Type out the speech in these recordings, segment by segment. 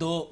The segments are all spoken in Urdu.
2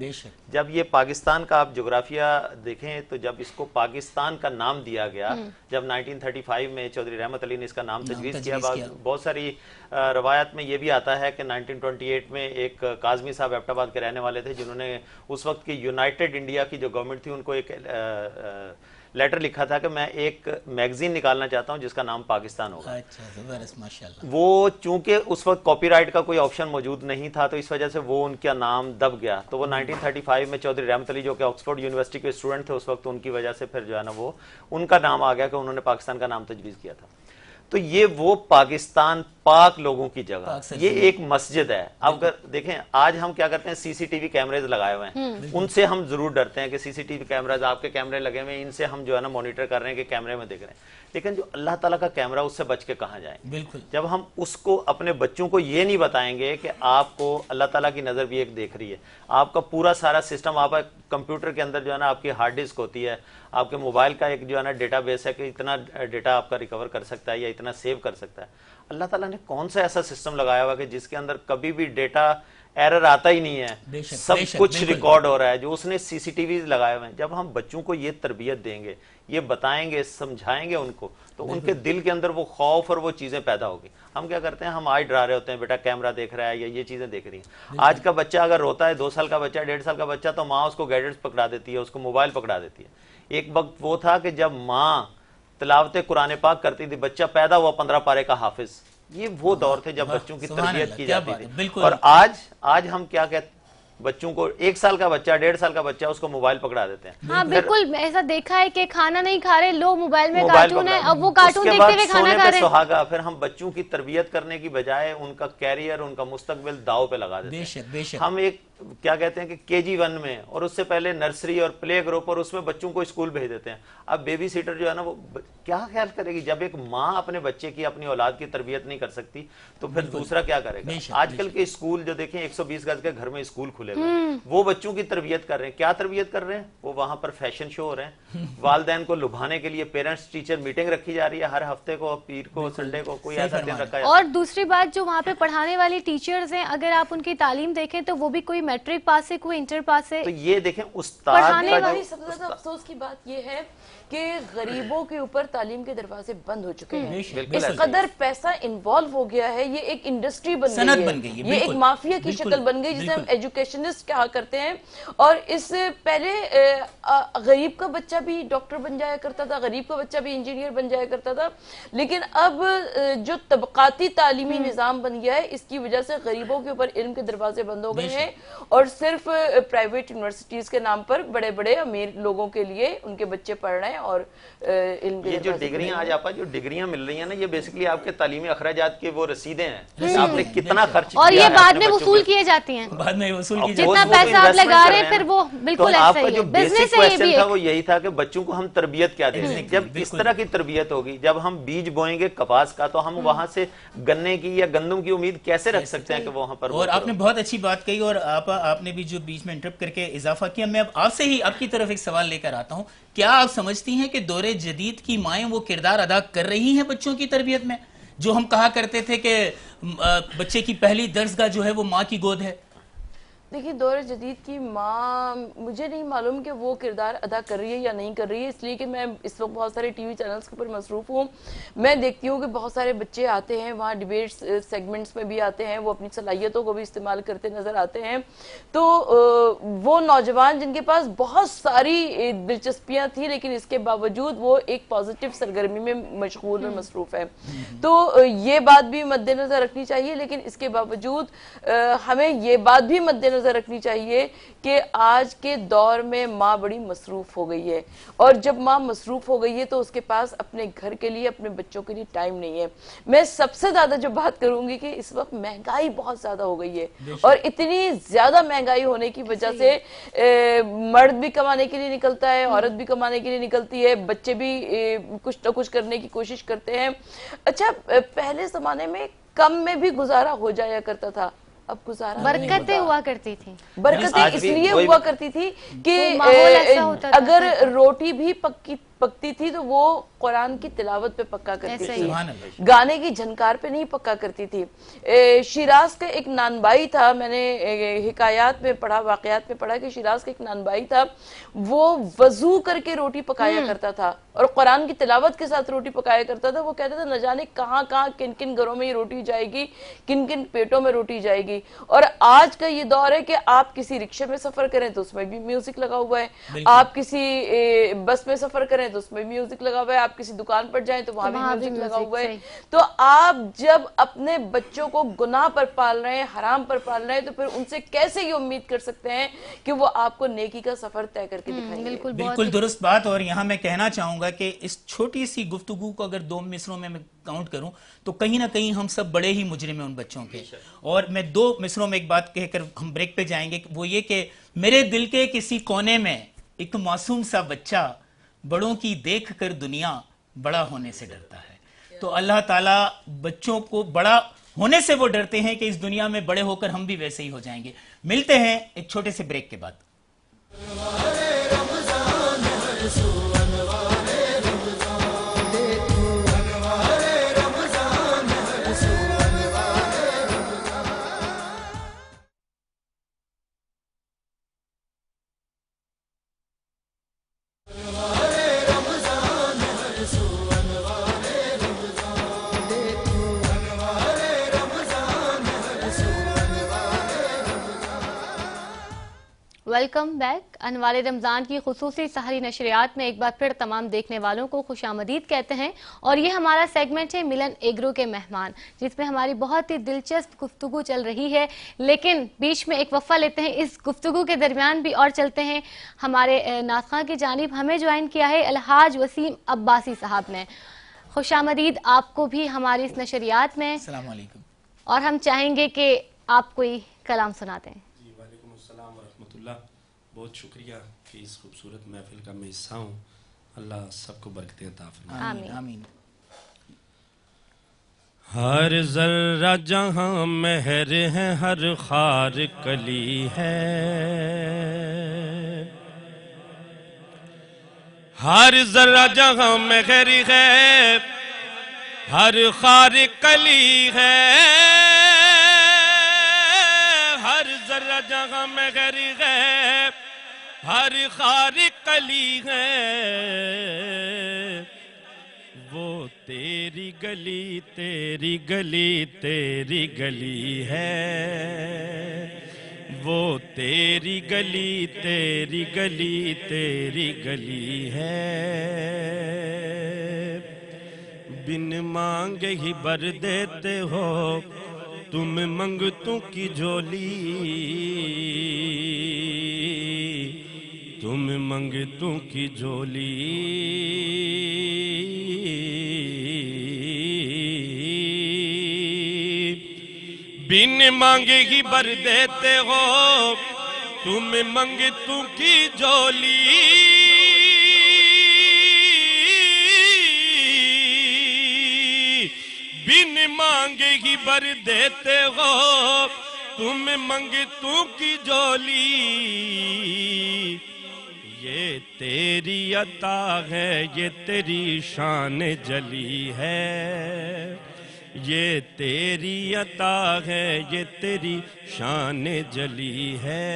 بے شک جب یہ پاکستان کا آپ جغرافیہ دیکھیں تو جب اس کو پاکستان کا نام دیا گیا، جب 1935 میں چودھری رحمت علی نے اس کا نام تجویز کیا، بہت ساری روایات میں یہ بھی آتا ہے کہ 1928 میں ایک کاظمی صاحب ایبٹ آباد کے رہنے والے تھے، جنہوں نے اس وقت کی یونائٹڈ انڈیا کی جو گورنمنٹ تھی ان کو ایک لیٹر لکھا تھا کہ میں ایک میگزین نکالنا چاہتا ہوں جس کا نام پاکستان ہوگا۔ اچھا زبردست، ماشاءاللہ۔ وہ چونکہ اس وقت کاپی رائٹ کا کوئی آپشن موجود نہیں تھا تو اس وجہ سے وہ ان کا نام دب گیا، تو وہ 1935 میں چودھری رحمت علی جو کہ آکسفورڈ یونیورسٹی کے اسٹوڈنٹ تھے اس وقت، ان کی وجہ سے پھر جو ہے نا وہ ان کا نام آ گیا کہ انہوں نے پاکستان کا نام تجویز کیا تھا۔ تو یہ وہ پاکستان پاک لوگوں کی جگہ، یہ ایک مسجد ہے۔ اب اگر دیکھیں آج ہم کیا کرتے ہیں، سی سی ٹی وی کیمریز لگائے ہوئے ہیں، ان سے ہم ضرور ڈرتے ہیں کہ سی سی ٹی وی کیمراز، آپ کے کیمرے لگے ہوئے ہیں، ان سے ہم جو ہے نا مانیٹر کر رہے ہیں کہ کیمرے میں دیکھ رہے ہیں، لیکن جو اللہ تعالیٰ کا کیمرہ اس سے بچ کے کہاں جائیں؟ بالکل۔ جب ہم اس کو اپنے بچوں کو یہ نہیں بتائیں گے کہ آپ کو اللہ تعالیٰ کی نظر بھی ایک دیکھ رہی ہے، آپ کا پورا سارا سسٹم، آپ کمپیوٹر کے اندر جو ہے نا آپ کی ہارڈ ڈسک ہوتی ہے، آپ کے موبائل کا ایک جو ہے نا ڈیٹا بیس ہے کہ اتنا ڈیٹا آپ کا ریکور کر سکتا ہے یا اتنا سیو کر سکتا ہے۔ اللہ تعالیٰ نے کون سا ایسا سسٹم لگایا ہوا کہ جس کے اندر کبھی بھی ڈیٹا ایرر آتا ہی نہیں ہے، سب کچھ ریکارڈ ہو رہا ہے، جو اس نے سی سی ٹی ویز لگائے ہوئے ہیں۔ جب ہم بچوں کو یہ تربیت دیں گے، یہ بتائیں گے، سمجھائیں گے ان کو، تو ان کے دل کے اندر وہ خوف اور وہ چیزیں پیدا ہوگی۔ ہم کیا کرتے ہیں، ہم آج ڈرا رہے ہوتے ہیں بیٹا کیمرہ دیکھ رہا ہے یا یہ چیزیں دیکھ رہی ہیں۔ آج کا بچہ اگر روتا ہے، 2 سال کا بچہ، 1.5 سال کا بچہ، تو ماں اس کو گیجٹس پکڑا دیتی ہے، اس کو موبائل پکڑا دیتی ہے۔ ایک وقت وہ تھا کہ جب ماں تلاوت قرآن پاک کرتی تھی، بچہ پیدا ہوا 15 پارے کا حافظ۔ یہ وہ دور تھے جب بچوں کی تربیت کی جاتی تھی، اور آج ہم کیا کہتے، بچوں کو 1 سال کا بچہ، 1.5 سال کا بچہ، اس کو موبائل پکڑا دیتے ہیں۔ ہاں بالکل، ایسا دیکھا ہے کہ کھانا نہیں کھا رہے لوگ، موبائل میں کارٹون ہے، اب وہ کارٹون دیکھتے ہوئے کھانا کھا رہے ہیں۔ سہاگا، پھر ہم بچوں کی تربیت کرنے کی بجائے ان کا کیریئر، ان کا مستقبل داؤ پہ لگا دیتے ہیں۔ ہم ایک کیا کہتے ہیں کہ KG1 میں، اور اس سے پہلے نرسری اور پلے گروپ، اور اس میں بچوں کو اسکول بھیج دیتے ہیں۔ اب بیبی سیٹر جو ہے نا وہ کیا خیال کرے گی؟ جب ایک ماں اپنے بچے کی، اپنی اولاد کی تربیت نہیں کر سکتی تو پھر دوسرا کیا کرے گا؟ آج کل کے اسکول جو دیکھیں 120 گز کے گھر میں اسکول کھلے ہوئے، وہ بچوں کی تربیت کر رہے ہیں۔ کیا تربیت کر رہے ہیں؟ وہ وہاں پر فیشن شو ہو رہے ہیں، والدین کو لبھانے کے لیے پیرنٹس ٹیچر میٹنگ رکھی جا رہی ہے ہر ہفتے کو، پیر کو، سنڈے کو، کوئی ایسا دن رکھا ہے۔ اور دوسری بات، جو وہاں پہ پڑھانے والی ٹیچرز ہیں، اگر آپ ان کی تعلیم دیکھیں تو وہ بھی کوئی میٹرک پاس سے، کوئی انٹر پاس سے۔ تو یہ دیکھیں استاد کا سب سے زیادہ افسوس کی بات یہ ہے کہ غریبوں کے اوپر تعلیم کے دروازے بند ہو چکے ہیں، اس قدر پیسہ انوالو ہو گیا ہے، یہ ایک انڈسٹری بن گئی ہے، یہ ایک مافیا کی شکل بن گئی جسے ہم ایجوکیشنسٹ کہا کرتے ہیں۔ اور اس سے پہلے غریب کا بچہ بھی ڈاکٹر بن جایا کرتا تھا، غریب کا بچہ بھی انجینئر بن جایا کرتا تھا، لیکن اب جو طبقاتی تعلیمی نظام بن گیا ہے، اس کی وجہ سے غریبوں کے اوپر علم کے دروازے بند ہو گئے ہیں، اور صرف پرائیویٹ یونیورسٹیز کے نام پر بڑے بڑے امیر لوگوں کے لیے ان کے بچے پڑھ رہے ہیں، اور علم کے جو ڈگریاں آج آپ جو ڈگریاں مل رہی ہیں نا، یہ بیسیکلی آپ کے تعلیمی اخراجات کے وہ رسیدیں ہیں، آپ نے کتنا خرچ کیا، اور یہ بعد میں وصول کیے جاتی ہیں، بعد میں وصول کی جتنا پیسہ آپ لگا رہے ہیں پھر وہ بالکل ایسا ہی ہے۔ بزنس ہے یہ بھی، وہ یہی تھا کہ بچوں کو ہم تربیت کیا دیں۔ جب اس طرح کی تربیت ہوگی، جب ہم بیج بوئیں گے کپاس کا، تو ہم وہاں سے گنے کی یا گندم کی امید کیسے رکھ سکتے ہیں کہ وہاں پر؟ اور آپ نے بہت اچھی بات کہی، اور آپ نے بھی جو بیچ میں انٹرپٹ کر کے اضافہ کیا، میں اب آپ سے ہی آپ کی طرف ایک سوال لے کر آتا ہوں۔ کیا آپ سمجھتی ہیں کہ دور جدید کی مائیں وہ کردار ادا کر رہی ہیں بچوں کی تربیت میں، جو ہم کہا کرتے تھے کہ بچے کی پہلی درسگاہ جو ہے وہ ماں کی گود ہے؟ دیکھیے، دور جدید کی ماں مجھے نہیں معلوم کہ وہ کردار ادا کر رہی ہے یا نہیں کر رہی ہے، اس لیے کہ میں اس وقت بہت سارے ٹی وی چینلز کے اوپر مصروف ہوں، میں دیکھتی ہوں کہ بہت سارے بچے آتے ہیں وہاں، ڈیبیٹ سیگمنٹس میں بھی آتے ہیں، وہ اپنی صلاحیتوں کو بھی استعمال کرتے نظر آتے ہیں۔ تو وہ نوجوان جن کے پاس بہت ساری دلچسپیاں تھیں، لیکن اس کے باوجود وہ ایک پازیٹیو سرگرمی میں مشغول اور مصروف ہے، تو یہ بات بھی مد نظر رکھنی چاہیے۔ لیکن اس کے باوجود ہمیں یہ بات بھی مد نظر رکھنی چاہیے کہ آج کے دور میں ماں بڑی مصروف ہو گئی ہے، اور جب ماں مصروف ہو گئی ہے تو اس کے پاس اپنے گھر کے لیے، اپنے بچوں کے لیے ٹائم نہیں ہے۔ میں سب سے زیادہ جو بات کروں گی کہ اس وقت مہنگائی بہت زیادہ ہو گئی ہے، اور اتنی زیادہ مہنگائی ہونے کی وجہ سے مرد بھی کمانے کے لیے نکلتا ہے، عورت بھی کمانے کے لیے نکلتی ہے، بچے بھی کچھ نہ کچھ کرنے کی کوشش کرتے ہیں۔ اچھا، پہلے زمانے میں کم میں بھی گزارا ہو جایا کرتا تھا، اب گزارا برکتیں ہوا کرتی تھی، برکتیں اس لیے ہوا کرتی تھی کہ اگر روٹی بھی پکتی تھی تو وہ قرآن کی تلاوت پہ پکا کرتی تھی، سبحان اللہ، گانے کی جھنکار پہ نہیں پکا کرتی تھی۔ شیراز کا ایک نانبائی تھا، میں نے حکایات میں پڑھا، واقعات میں پڑھا کہ شیراز کا ایک نانبائی تھا، وہ وضو کر کے روٹی پکایا کرتا تھا اور قرآن کی تلاوت کے ساتھ روٹی پکایا کرتا تھا۔ وہ کہتا تھا نہ جانے کہاں کہاں کن کن گھروں میں یہ روٹی جائے گی، کن کن پیٹوں میں روٹی جائے گی۔ اور آج کا یہ دور ہے کہ آپ کسی رکشے میں سفر کریں تو اس میں بھی میوزک لگا ہوا ہے، آپ کسی بس میں سفر کریں تو اس میں میوزک لگا ہوا ہے، آپ کسی دکان پر جائیں تو وہاں بھی میوزک لگا ہوا ہے۔ تو آپ جب اپنے بچوں کو گناہ پر پال رہے ہیں، حرام پر پال رہے ہیں، تو پھر ان سے کیسے یہ امید کر سکتے ہیں کہ وہ آپ کو نیکی کا سفر طے کر کے دکھائیں گے؟ بالکل درست بات۔ اور یہاں میں کہنا چاہوں گا کہ اس چھوٹی سی گفتگو کو اگر 2 مصروں میں کاؤنٹ کروں تو کہیں نہ کہیں ہم سب بڑے ہی مجرم ہیں ان بچوں کے۔ اور میں 2 مصروں میں ایک بات کہہ کر ہم بریک پہ جائیں گے، وہ یہ کہ میرے دل کے کسی کونے میں ایک معصوم سا بچہ بڑوں کی دیکھ کر دنیا بڑا ہونے سے ڈرتا ہے۔ تو اللہ تعالیٰ بچوں کو بڑا ہونے سے وہ ڈرتے ہیں کہ اس دنیا میں بڑے ہو کر ہم بھی ویسے ہی ہو جائیں گے۔ ملتے ہیں ایک چھوٹے سے بریک کے بعد۔ Welcome back. انوار رمضان کی خصوصی سحری نشریات میں ایک بار پھر تمام دیکھنے والوں کو خوش آمدید کہتے ہیں، اور یہ ہمارا سیگمنٹ ہے ملن ایگرو کے مہمان، جس میں ہماری بہت ہی دلچسپ گفتگو چل رہی ہے۔ لیکن بیچ میں ایک وقفہ لیتے ہیں، اس گفتگو کے درمیان بھی اور چلتے ہیں۔ ہمارے ناطقاں کی جانب ہمیں جوائن کیا ہے الحاج وسیم عباسی صاحب نے۔ خوش آمدید آپ کو بھی ہماری اس نشریات میں۔ السلام علیکم۔ اور ہم چاہیں گے کہ آپ کوئی کلام سناتے ہیں۔ وعلیکم السلام ورحمۃ اللہ۔ بہت شکریہ کہ اس خوبصورت محفل کا میں حصہ ہوں۔ اللہ سب کو برکتیں عطا فرمائے۔ آمین آمین۔ ہر ذرہ جہاں مہر ہے، ہر خار کلی ہے، ہر ذرہ جہاں مہر ہے، ہر خار کلی ہے، ہر ذرہ جہاں مہر ہے، ہر خار کلی ہے، وہ تیری گلی تیری گلی تیری گلی ہے، وہ تیری گلی تیری گلی تیری گلی ہے، بن مانگے ہی بھر دیتے ہو تم منگتوں کی جھولی، تم منگتوں کی جھولی، بن مانگے ہی بھر دیتے ہو تم منگتوں کی جھولی، بن مانگے ہی بھر دیتے ہو تم منگتوں کی جھولی، یہ تیری عطا ہے، یہ تیری شان جلی ہے، یہ تیری عطا ہے، یہ تیری شان جلی ہے،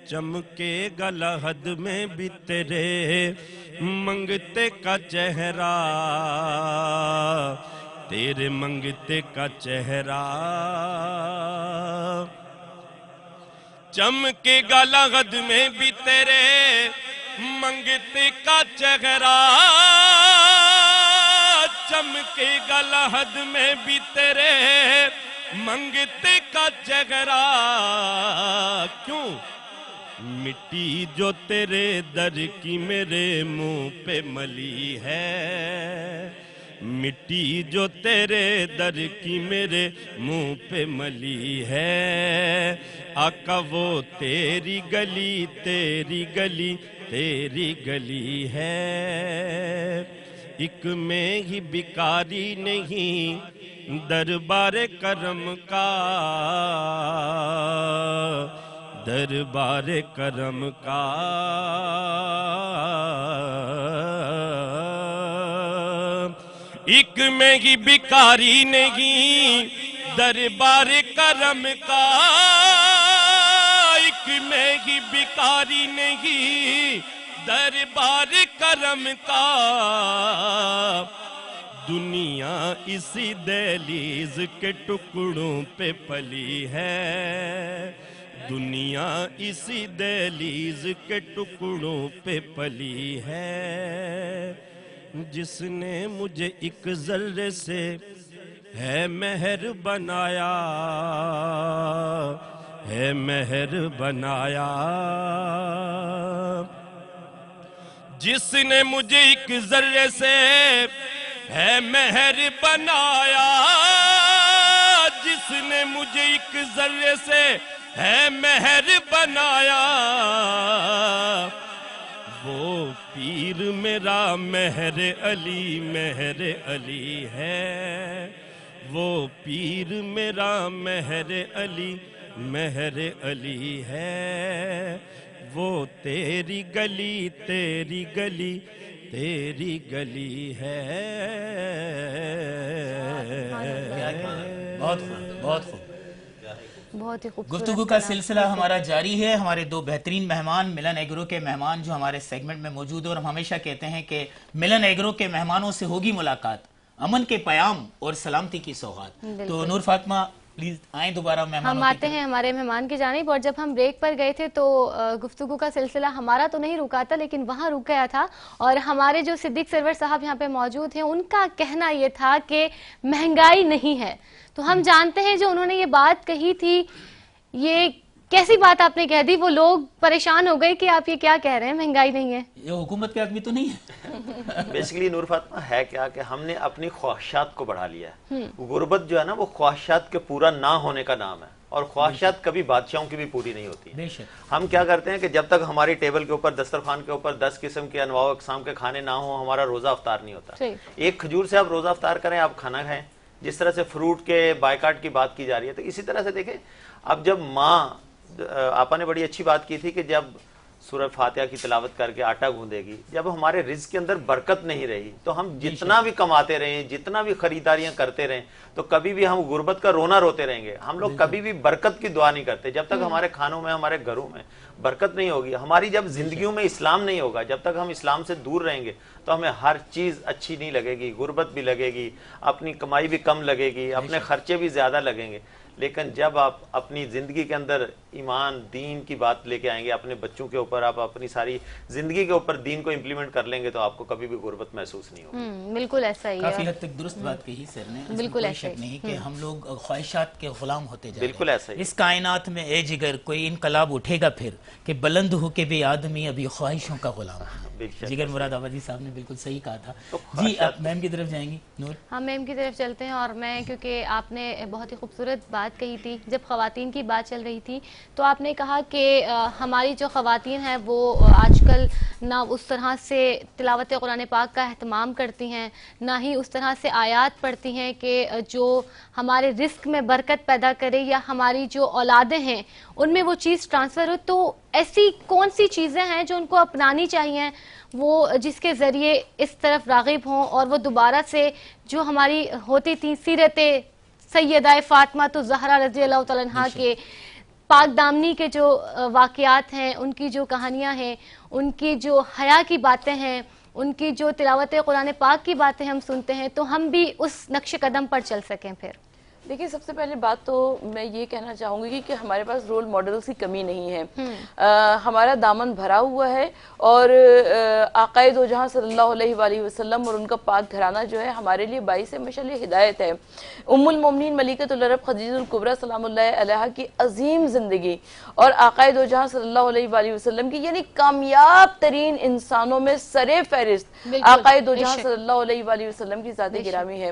چمکے گا لحد میں بھی تیرے منگتے کا چہرہ، تیرے منگتے کا چہرہ، چمکے گا لحد میں بھی تیرے منگتے کا چہرہ، چمکے گا لحد میں بھی تیرے منگتے کا چہرہ، کیوں؟ مٹی جو تیرے در کی میرے منہ پہ ملی ہے، مٹی جو تیرے در کی میرے منہ پہ ملی ہے، آقا وہ تیری گلی تیری گلی تیری گلی ہے، ایک میں ہی بیکاری نہیں دربار کرم کا، دربار کرم کا ایک میں ہی بھکاری نہیں دربار کرم کا، ایک میں ہی بھکاری نہیں دربار کرم کا، دنیا اسی دہلیز کے ٹکڑوں پہ پلی ہے، دنیا اسی دہلیز کے ٹکڑوں پہ پلی ہے، جس نے مجھے ایک ذرے سے ہے مہر بنایا، ہے مہر بنایا، جس نے مجھے ایک ذرے سے ہے مہر بنایا، جس نے مجھے ایک ذرے سے ہے مہر بنایا، وہ پیر میرا مہر علی، مہر علی ہے، وہ پیر میرا مہر علی، مہر علی ہے، وہ تیری گلی تیری گلی تیری گلی ہے۔ بہت خوب، بہت خوب۔ بہت ہی خوبصورت گفتگو کا سلسلہ ہمارا جاری ہے۔ ہمارے دو بہترین مہمان ملن ایگرو کے مہمان جو ہمارے سیگمنٹ میں موجود ہیں، اور ہم ہمیشہ کہتے ہیں کہ ملن ایگرو کے مہمانوں سے ہوگی ملاقات، امن کے پیام اور سلامتی کی سوغات۔ تو نور فاطمہ پلیز آئیں دوبارہ مہمانوں ہم آتے ہیں ہمارے مہمان کی جانب، اور جب ہم بریک پر گئے تھے تو گفتگو کا سلسلہ ہمارا تو نہیں رکا تھا لیکن وہاں رک گیا تھا، اور ہمارے جو صدیق سرور صاحب یہاں پہ موجود ہیں ان کا کہنا یہ تھا کہ مہنگائی نہیں ہے۔ تو ہم جانتے ہیں جو انہوں نے یہ بات کہی تھی، یہ کیسی بات آپ نے کہہ دی؟ وہ لوگ پریشان ہو گئے کہ آپ یہ کیا کہہ رہے ہیں، مہنگائی نہیں ہے، یہ حکومت کے آدمی تو نہیں ہے۔ بیسیکلی نور فاطمہ ہے کیا کہ ہم نے اپنی خواہشات کو بڑھا لیا ہے۔ غربت جو ہے نا وہ خواہشات کے پورا نہ ہونے کا نام ہے، اور خواہشات کبھی بادشاہوں کی بھی پوری نہیں ہوتی۔ بے شک۔ ہم کیا کرتے ہیں کہ جب تک ہماری ٹیبل کے اوپر، دسترخوان کے اوپر 10 قسم کے انواع و اقسام کے کھانے نہ ہوں، ہمارا روزہ افطار نہیں ہوتا۔ ایک کھجور سے آپ روزہ افطار کریں، آپ کھانا کھائیں۔ جس طرح سے فروٹ کے بائیکاٹ کی بات کی جا رہی ہے، تو اسی طرح سے دیکھیں اب جب ماں، آپا نے بڑی اچھی بات کی تھی کہ جب سورہ فاتحہ کی تلاوت کر کے آٹا گوندے گی، جب ہمارے رزق کے اندر برکت نہیں رہی تو ہم جتنا بھی کماتے رہیں، جتنا بھی خریداریاں کرتے رہیں، تو کبھی بھی ہم غربت کا رونا روتے رہیں گے۔ ہم لوگ کبھی بھی برکت کی دعا نہیں کرتے جب تک ہمارے کھانوں میں، ہمارے گھروں میں برکت نہیں ہوگی۔ ہماری جب زندگیوں میں اسلام نہیں ہوگا، جب تک ہم اسلام سے دور رہیں گے تو ہمیں ہر چیز اچھی نہیں لگے گی، غربت بھی لگے گی، اپنی کمائی بھی کم لگے گی، اپنے خرچے بھی زیادہ لگیں گے۔ لیکن جب آپ اپنی زندگی کے اندر ایمان، دین کی بات لے کے آئیں گے، اپنے بچوں کے اوپر، آپ اپنی ساری زندگی کے اوپر دین کو امپلیمنٹ کر لیں گے، تو آپ کو کبھی بھی غربت محسوس نہیں ہوگی۔ بالکل ایسا ہی ہے، کافی حد تک درست بات کہی سر نے۔ بالکل کوئی شک نہیں کہ ہم لوگ خواہشات کے غلام ہوتے جا رہے ہیں۔ بالکل ایسا ہی۔ اس کائنات میں اے جگر کوئی انقلاب اٹھے گا پھر کہ بلند ہو کے بھی آدمی ابھی خواہشوں کا غلام ہے۔ جگر مراد آبادی صاحب نے بالکل صحیح کہا تھا۔ جی آپ میم کی طرف جائیں گی نور؟ ہاں میم کی طرف چلتے ہیں، اور میں کیونکہ آپ نے بہت ہی خوبصورت بات کہی تھی، جب خواتین کی بات چل رہی تھی تو آپ نے کہا کہ ہماری جو خواتین ہیں وہ آج کل نہ اس طرح سے تلاوت قرآن پاک کا اہتمام کرتی ہیں، نہ ہی اس طرح سے آیات پڑھتی ہیں کہ جو ہمارے رزق میں برکت پیدا کرے یا ہماری جو اولادیں ہیں ان میں وہ چیز ٹرانسفر ہو۔ تو ایسی کون سی چیزیں ہیں جو ان کو اپنانی چاہیے، وہ جس کے ذریعے اس طرف راغب ہوں اور وہ دوبارہ سے جو ہماری ہوتی تھی سیرت سیدہ فاطمہ تو زہرا رضی اللہ تعالیٰ عنہا کے پاک دامنی کے جو واقعات ہیں، ان کی جو کہانیاں ہیں، ان کی جو حیا کی باتیں ہیں، ان کی جو تلاوت قرآن پاک کی باتیں ہم سنتے ہیں، تو ہم بھی اس نقش قدم پر چل سکیں پھر؟ دیکھیں سب سے پہلے بات تو میں یہ کہنا چاہوں گی کہ ہمارے پاس رول ماڈلز کی کمی نہیں ہے، ہمارا دامن بھرا ہوا ہے، اور آقا دو جہاں صلی اللہ علیہ وآلہ وسلم اور ان کا پاک گھرانہ جو ہے ہمارے لیے باعث مشعل ہدایت ہے۔ ام المومنین ملکۃ العرب خدیجہ الکبریٰ سلام اللہ علیہا کی عظیم زندگی اور آقا دو جہاں صلی اللہ علیہ وآلہ وسلم کی یعنی کامیاب ترین انسانوں میں سر فہرست آقا دو جہاں صلی اللہ علیہ وآلہ وسلم کی ذات گرامی ہے،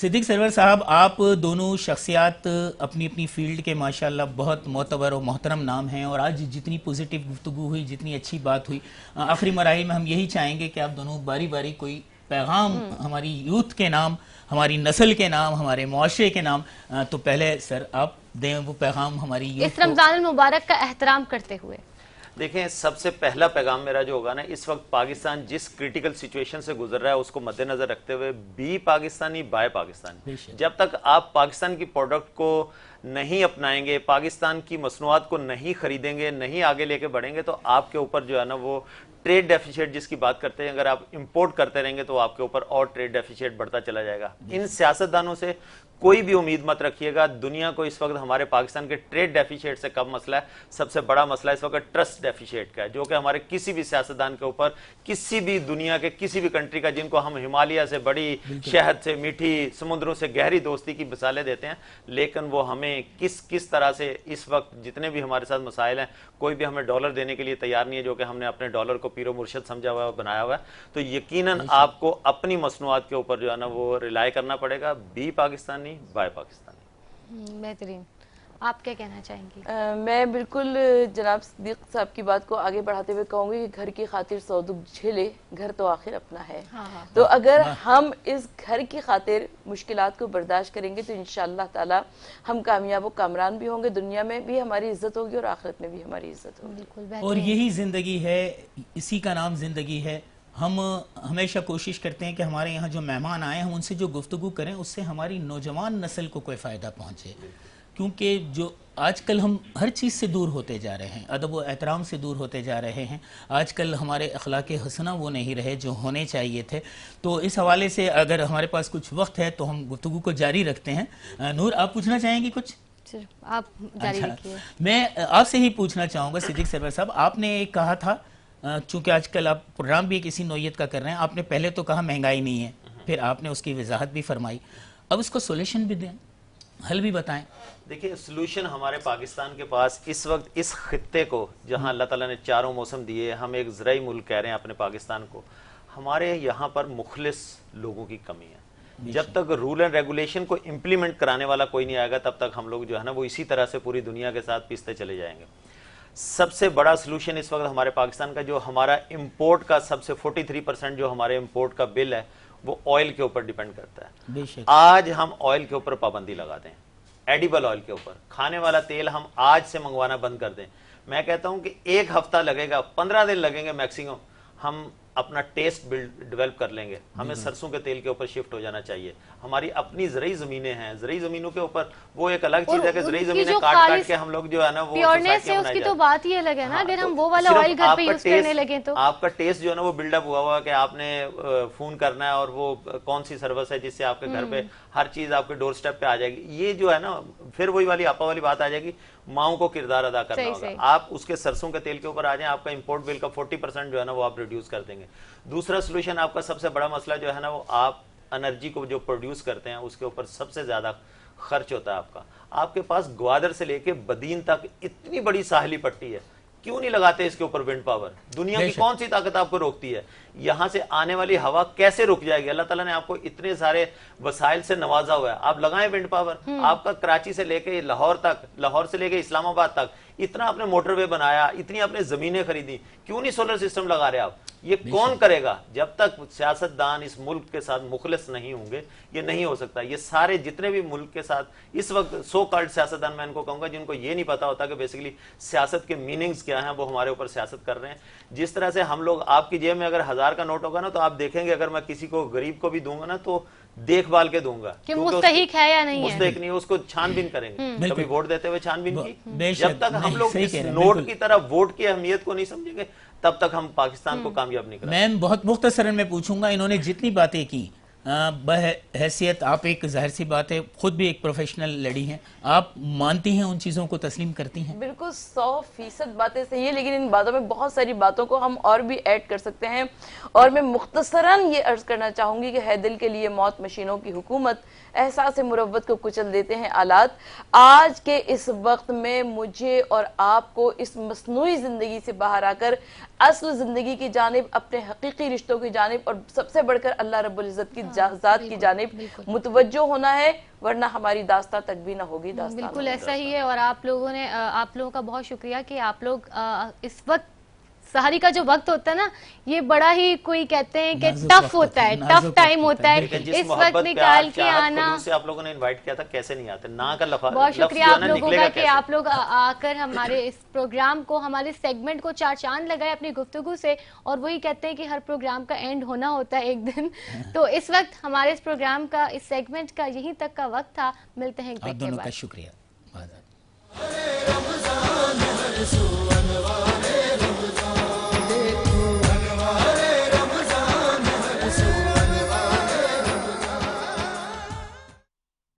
صدیق سرور صاحب، آپ دونوں شخصیات اپنی اپنی فیلڈ کے ماشاءاللہ بہت معتبر اور محترم نام ہیں، اور آج جتنی پوزیٹیو گفتگو ہوئی، جتنی اچھی بات ہوئی، آخری مراحل میں ہم یہی چاہیں گے کہ آپ دونوں باری باری کوئی پیغام ہماری یوتھ کے نام، ہماری نسل کے نام، ہمارے معاشرے کے نام، تو پہلے سر آپ دیں وہ پیغام ہماری یوتھ اس رمضان المبارک کا احترام کرتے ہوئے۔ دیکھیں، سب سے پہلا پیغام میرا جو ہوگا نا، اس وقت پاکستان جس کریٹیکل سچویشن سے گزر رہا ہے اس کو مد نظر رکھتے ہوئے بی پاکستانی بائے پاکستانی، جب تک آپ پاکستان کی پروڈکٹ کو نہیں اپنائیں گے، پاکستان کی مصنوعات کو نہیں خریدیں گے، نہیں آگے لے کے بڑھیں گے، تو آپ کے اوپر جو ہے نا وہ ٹریڈ ڈیفیسٹ جس کی بات کرتے ہیں، اگر آپ امپورٹ کرتے رہیں گے تو آپ کے اوپر اور ٹریڈ ڈیفیسٹ بڑھتا چلا جائے گا۔ ان سیاستدانوں سے کوئی بھی امید مت رکھیے گا۔ دنیا کو اس وقت ہمارے پاکستان کے ٹریڈ ڈیفیسٹ سے کم مسئلہ ہے، سب سے بڑا مسئلہ اس وقت ٹرسٹ ڈیفیسٹ کا ہے، جو کہ ہمارے کسی بھی سیاستدان کے اوپر، کسی بھی دنیا کے کسی بھی کنٹری کا، جن کو ہم ہمالیہ سے بڑی، شہد سے میٹھی، سمندروں سے گہری دوستی کی مثالیں دیتے ہیں، لیکن وہ ہمیں کس طرح سے اس وقت جتنے بھی ہمارے ساتھ مسائل ہیں، کوئی بھی ہمیں ڈالر دینے کے لیے تیار نہیں ہے، جو کہ ہم نے اپنے ڈالر کو پیر و مرشد سمجھا ہوا ہے، بنایا ہوا ہے۔ تو یقیناً آپ کو اپنی مصنوعات کے اوپر جو ہے نا وہ ریلائی کرنا پڑے گا، بی پاکستانی بائے پاکستانی۔ بہترین، آپ کیا کہنا چاہیں گی؟ میں بالکل جناب صدیق صاحب کی بات کو آگے بڑھاتے ہوئے کہوں گی کہ گھر کی خاطر سو دکھ جھیلے، گھر تو آخر اپنا ہے۔ تو اگر ہم اس گھر کی خاطر مشکلات کو برداشت کریں گے تو انشاءاللہ تعالی ہم کامیاب و کامران بھی ہوں گے، دنیا میں بھی ہماری عزت ہوگی اور آخرت میں بھی ہماری عزت ہوگی۔ اور یہی زندگی ہے، اسی کا نام زندگی ہے۔ ہم ہمیشہ کوشش کرتے ہیں کہ ہمارے یہاں جو مہمان آئیں، ہم ان سے جو گفتگو کریں اس سے ہماری نوجوان نسل کو کوئی فائدہ پہنچے، کیونکہ جو آج کل ہم ہر چیز سے دور ہوتے جا رہے ہیں، ادب و احترام سے دور ہوتے جا رہے ہیں، آج کل ہمارے اخلاق حسنہ وہ نہیں رہے جو ہونے چاہیے تھے۔ تو اس حوالے سے اگر ہمارے پاس کچھ وقت ہے تو ہم گفتگو کو جاری رکھتے ہیں۔ نور، آپ پوچھنا چاہیں گی کچھ؟ آپ جاری رکھیے۔ میں آپ سے ہی پوچھنا چاہوں گا صدیق سرور صاحب، آپ نے ایک کہا تھا، چونکہ آج کل آپ پروگرام بھی کسی نوعیت کا کر رہے ہیں، آپ نے پہلے تو کہا مہنگائی نہیں ہے، پھر آپ نے اس کی وضاحت بھی فرمائی، اب اس کو سولوشن بھی دیں، حل بھی بتائیں۔ دیکھیں، سلوشن ہمارے پاکستان کے پاس اس وقت اس خطے کو، جہاں اللہ تعالیٰ نے چاروں موسم دیے، ہم ایک زرعی ملک کہہ رہے ہیں اپنے پاکستان کو، ہمارے یہاں پر مخلص لوگوں کی کمی ہے۔ جب تک رول اینڈ ریگولیشن کو امپلیمنٹ کرانے والا کوئی نہیں آئے گا، تب تک ہم لوگ جو ہے نا وہ اسی طرح سے پوری دنیا کے ساتھ پیستے چلے جائیں گے۔ سب سے بڑا سلوشن اس وقت ہمارے پاکستان کا، جو ہمارا امپورٹ کا سب سے 43% جو ہمارے امپورٹ کا بل ہے وہ آئل کے اوپر ڈیپینڈ کرتا ہے۔ آج ہم آئل کے اوپر پابندی لگا دیں، ایڈیبل آئل کے اوپر، کھانے والا تیل ہم آج سے منگوانا بند کر دیں۔ میں کہتا ہوں کہ 1 ہفتہ لگے گا، 15 دن لگیں گے میکسیمم، ہم اپنا ٹیسٹ ڈیولپ کر لیں گے۔ ہمیں سرسوں کے تیل کے اوپر شفٹ ہو جانا چاہیے۔ ہماری اپنی زرعی زمینیں ہیں، زرعی زمینوں کے اوپر وہ ایک الگ چیز ہے کہ زرعی زمینیں کاٹ کے ہم لوگ جو ہے نا وہ پیورنیس ہے اس کی، تو بات ہی الگ ہے نا۔ اگر ہم وہ والا آئل گھر پہ یوز کرنے لگیں تو آپ کا ٹیسٹ جو ہے نا وہ بلڈ اپ ہوا ہوا کہ آپ نے فون کرنا ہے اور وہ کون سی سروس ہے جس سے آپ کے گھر پہ ہر چیز آپ کے ڈور سٹیپ پہ آ جائے گی۔ یہ جو ہے نا پھر وہی والی آپا والی بات آ جائے گی، ماؤں کو کردار ادا کرنا ہوگا۔ آپ اس کے سرسوں کے تیل کے اوپر آ جائیں، آپ کا امپورٹ بل کا 40% جو ہے نا وہ آپ ریڈیوس کر دیں گے۔ دوسرا سلوشن آپ کا سب سے بڑا مسئلہ جو ہے نا وہ آپ انرجی کو جو پروڈیوس کرتے ہیں اس کے اوپر سب سے زیادہ خرچ ہوتا ہے آپ کا۔ آپ کے پاس گوادر سے لے کے بدین تک اتنی بڑی ساحلی پٹی ہے، کیوں نہیں لگاتے اس کے اوپر ونڈ پاور؟ دنیا کی کون سی طاقت آپ کو روکتی ہے؟ یہاں سے آنے والی ہوا کیسے رک جائے گی؟ اللہ تعالیٰ نے آپ کو اتنے سارے وسائل سے نوازا ہوا ہے، آپ لگائیں ونڈ پاور۔ آپ کا کراچی سے لے کے لاہور تک، لاہور سے لے کے اسلام آباد تک اتنا آپ نے موٹر وے بنایا، اتنی آپ نے زمینیں خریدی، کیوں نہیں سولر سسٹم لگا رہے آپ؟ یہ کون کرے گا؟ جب تک سیاستدان اس ملک کے ساتھ مخلص نہیں ہوں گے یہ نہیں ہو سکتا۔ یہ سارے جتنے بھی ملک کے ساتھ اس وقت سو کالڈ سیاستدان میں ان کو کہوں گا جن کو یہ نہیں پتا ہوتا کہ بیسیکلی سیاست کے میننگز کیا ہیں، وہ ہمارے اوپر سیاست کر رہے ہیں۔ جس طرح سے ہم لوگ، آپ کی جیب میں اگر 1000 کا نوٹ ہوگا نا تو آپ دیکھیں گے اگر میں کسی کو غریب کو بھی دوں گا نا تو دیکھ بھال کے دوں گا کہ مستحق ہے یا نہیں ہے، مستحق نہیں ہے، اس کو چھان بین کریں گے۔ کبھی ووٹ دیتے ہوئے چھان بین کی، جب تک ہم لوگ اس نوٹ کی طرح ووٹ کی اہمیت کو نہیں سمجھیں گے تب تک ہم پاکستان کو کامیاب نہیں کریں۔ میں بہت مختصراً میں پوچھوں گا، انہوں نے جتنی باتیں کی، بحیثیت آپ ایک ظاہر سی بات ہے خود بھی ایک پروفیشنل لیڈی ہیں، آپ مانتی ہیں ان چیزوں کو، تسلیم کرتی ہیں؟ بالکل 100% باتیں صحیح ہیں، لیکن ان باتوں میں بہت ساری باتوں کو ہم اور بھی ایڈ کر سکتے ہیں، اور میں مختصراً یہ عرض کرنا چاہوں گی کہ ہے دل کے لیے موت مشینوں کی حکومت، احساس مروت کو کچل دیتے ہیں آلات۔ آج کے اس وقت میں مجھے اور آپ کو اس مصنوعی زندگی سے باہر آ کر اصل زندگی کی جانب، اپنے حقیقی رشتوں کی جانب، اور سب سے بڑھ کر اللہ رب العزت کی ذات کی جانب متوجہ ہونا ہے، ورنہ ہماری داستان تک بھی نہ ہوگی داستان. بالکل ایسا ہی ہے. اور آپ لوگوں کا بہت شکریہ کہ آپ لوگ اس وقت سحری کا جو وقت ہوتا ہے نا، یہ بڑا ہی کوئی کہتے ہیں کہ ٹف ہوتا ہے، ٹف ٹائم ہوتا ہے. اس وقت نکال کے آنا، سے آپ لوگوں نے انوائٹ کیا تھا، کیسے نہیں آتے، نا کا لفظ بہت شکریہ آپ لوگوں کا کہ آپ لوگ آ کر ہمارے اس پروگرام کو، ہمارے سیگمنٹ کو چار چاند لگائے اپنی گفتگو سے. اور وہی کہتے ہیں کہ ہر پروگرام کا اینڈ ہونا ہوتا ہے ایک دن. تو اس وقت ہمارے اس پروگرام کا، اس سیگمنٹ کا یہیں تک کا وقت تھا. ملتے ہیں ایک بریک کے بعد. آپ دونوں کا شکریہ.